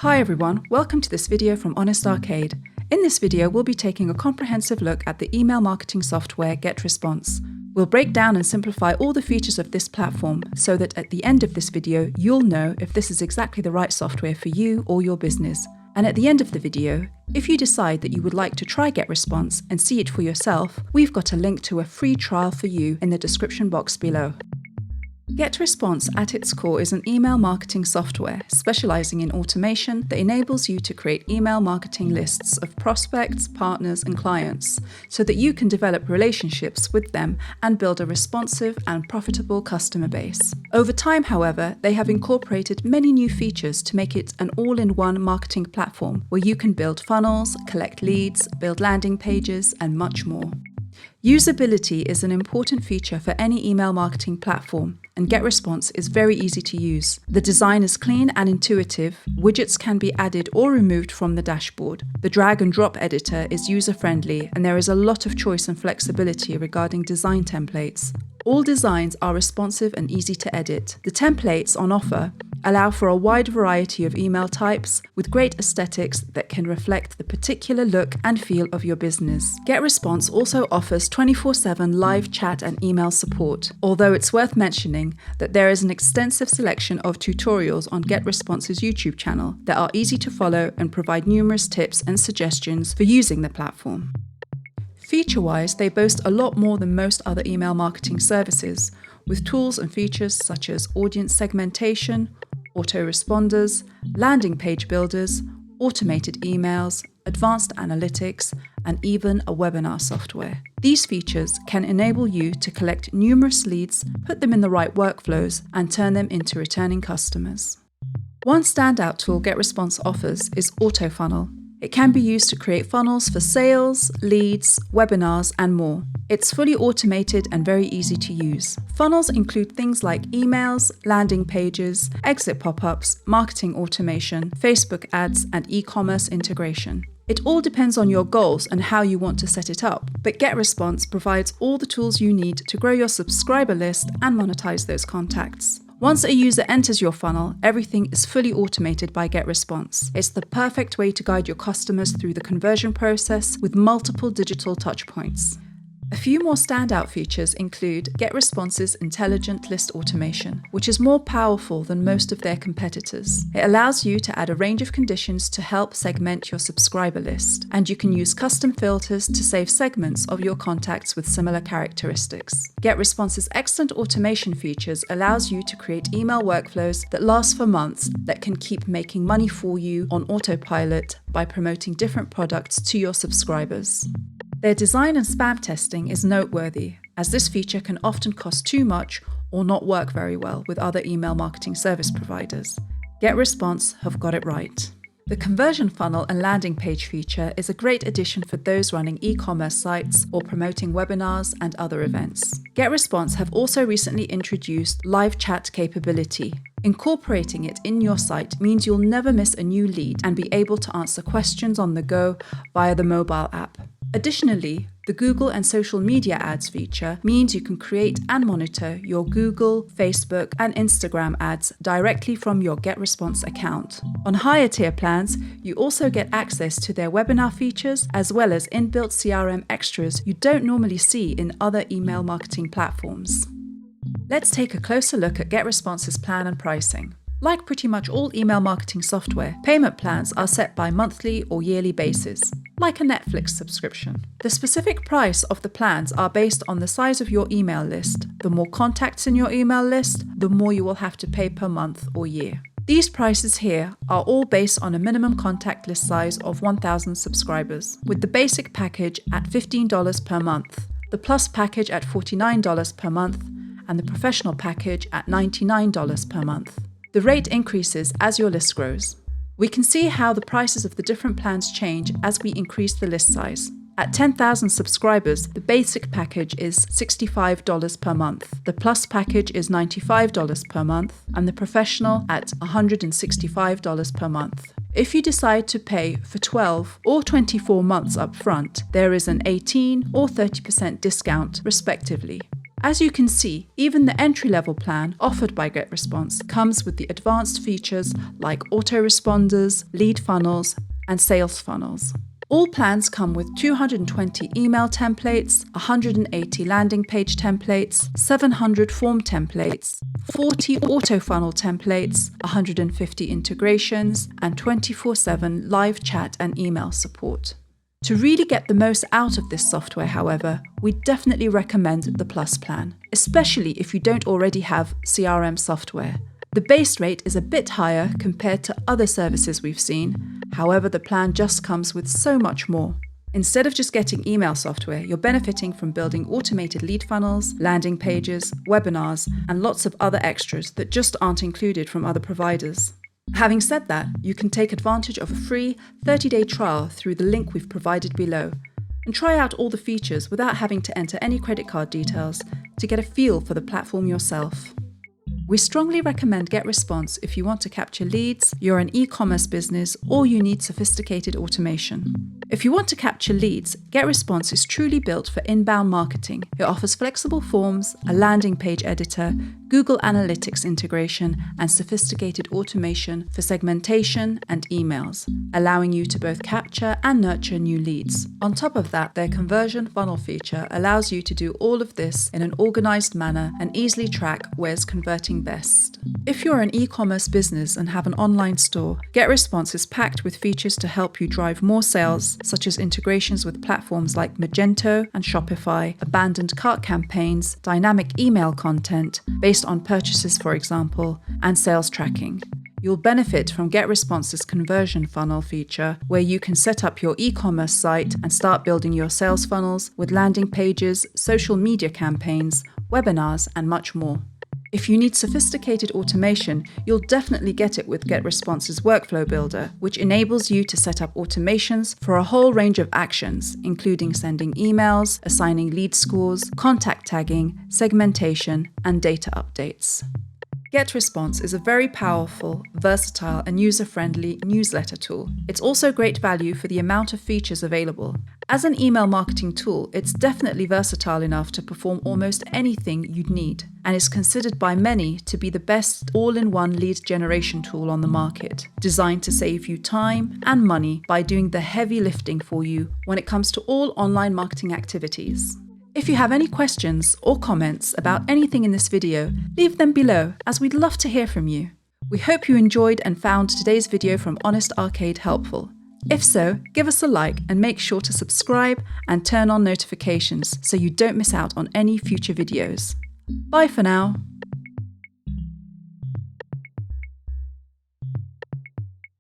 Hi everyone, welcome to this video from Honest Arcade. In this video, we'll be taking a comprehensive look at the email marketing software GetResponse. We'll break down and simplify all the features of this platform so that at the end of this video, you'll know if this is exactly the right software for you or your business. And at the end of the video, if you decide that you would like to try GetResponse and see it for yourself, we've got a link to a free trial for you in the description box below. GetResponse at its core is an email marketing software specializing in automation that enables you to create email marketing lists of prospects, partners, and clients so that you can develop relationships with them and build a responsive and profitable customer base. Over time, however, they have incorporated many new features to make it an all-in-one marketing platform where you can build funnels, collect leads, build landing pages, and much more. Usability is an important feature for any email marketing platform, and GetResponse is very easy to use. The design is clean and intuitive, widgets can be added or removed from the dashboard. The drag and drop editor is user-friendly, and there is a lot of choice and flexibility regarding design templates. All designs are responsive and easy to edit. The templates on offer allow for a wide variety of email types with great aesthetics that can reflect the particular look and feel of your business. GetResponse also offers 24/7 live chat and email support, although it's worth mentioning that there is an extensive selection of tutorials on GetResponse's YouTube channel that are easy to follow and provide numerous tips and suggestions for using the platform. Feature-wise, they boast a lot more than most other email marketing services, with tools and features such as audience segmentation, autoresponders, landing page builders, automated emails, advanced analytics, and even a webinar software. These features can enable you to collect numerous leads, put them in the right workflows, and turn them into returning customers. One standout tool GetResponse offers is AutoFunnel. It can be used to create funnels for sales, leads, webinars, and more. It's fully automated and very easy to use. Funnels include things like emails, landing pages, exit pop-ups, marketing automation, Facebook ads, and e-commerce integration. It all depends on your goals and how you want to set it up, but GetResponse provides all the tools you need to grow your subscriber list and monetize those contacts. Once a user enters your funnel, everything is fully automated by GetResponse. It's the perfect way to guide your customers through the conversion process with multiple digital touchpoints. A few more standout features include GetResponse's intelligent list automation, which is more powerful than most of their competitors. It allows you to add a range of conditions to help segment your subscriber list, and you can use custom filters to save segments of your contacts with similar characteristics. GetResponse's excellent automation features allows you to create email workflows that last for months that can keep making money for you on autopilot by promoting different products to your subscribers. Their design and spam testing is noteworthy, as this feature can often cost too much or not work very well with other email marketing service providers. GetResponse have got it right. The conversion funnel and landing page feature is a great addition for those running e-commerce sites or promoting webinars and other events. GetResponse have also recently introduced live chat capability. Incorporating it in your site means you'll never miss a new lead and be able to answer questions on the go via the mobile app. Additionally, the Google and social media ads feature means you can create and monitor your Google, Facebook, and Instagram ads directly from your GetResponse account. On higher tier plans, you also get access to their webinar features as well as inbuilt CRM extras you don't normally see in other email marketing platforms. Let's take a closer look at GetResponse's plan and pricing. Like pretty much all email marketing software, payment plans are set by monthly or yearly basis, like a Netflix subscription. The specific price of the plans are based on the size of your email list. The more contacts in your email list, the more you will have to pay per month or year. These prices here are all based on a minimum contact list size of 1,000 subscribers, with the basic package at $15 per month, the Plus package at $49 per month, and the Professional package at $99 per month. The rate increases as your list grows. We can see how the prices of the different plans change as we increase the list size. At 10,000 subscribers, the basic package is $65 per month, the Plus package is $95 per month, and the Professional at $165 per month. If you decide to pay for 12 or 24 months up front, there is an 18 or 30% discount, respectively. As you can see, even the entry-level plan offered by GetResponse comes with the advanced features like autoresponders, lead funnels, and sales funnels. All plans come with 220 email templates, 180 landing page templates, 700 form templates, 40 auto funnel templates, 150 integrations, and 24/7 live chat and email support. To really get the most out of this software, however, we definitely recommend the Plus plan, especially if you don't already have CRM software. The base rate is a bit higher compared to other services we've seen. However, the plan just comes with so much more. Instead of just getting email software, you're benefiting from building automated lead funnels, landing pages, webinars, and lots of other extras that just aren't included from other providers. Having said that, you can take advantage of a free 30-day trial through the link we've provided below and try out all the features without having to enter any credit card details to get a feel for the platform yourself. We strongly recommend GetResponse if you want to capture leads, you're an e-commerce business, or you need sophisticated automation. If you want to capture leads, GetResponse is truly built for inbound marketing. It offers flexible forms, a landing page editor, Google Analytics integration, and sophisticated automation for segmentation and emails, allowing you to both capture and nurture new leads. On top of that, their conversion funnel feature allows you to do all of this in an organized manner and easily track where's converting best. If you're an e-commerce business and have an online store, GetResponse is packed with features to help you drive more sales, such as integrations with platforms like Magento and Shopify, abandoned cart campaigns, dynamic email content based on purchases, for example, and sales tracking. You'll benefit from GetResponse's conversion funnel feature, where you can set up your e-commerce site and start building your sales funnels with landing pages, social media campaigns, webinars, and much more. If you need sophisticated automation, you'll definitely get it with GetResponse's Workflow Builder, which enables you to set up automations for a whole range of actions, including sending emails, assigning lead scores, contact tagging, segmentation, and data updates. GetResponse is a very powerful, versatile, and user-friendly newsletter tool. It's also great value for the amount of features available. As an email marketing tool, it's definitely versatile enough to perform almost anything you'd need, and is considered by many to be the best all-in-one lead generation tool on the market, designed to save you time and money by doing the heavy lifting for you when it comes to all online marketing activities. If you have any questions or comments about anything in this video, leave them below, as we'd love to hear from you. We hope you enjoyed and found today's video from Honest Arcade helpful. If so, give us a like and make sure to subscribe and turn on notifications so you don't miss out on any future videos. Bye for now.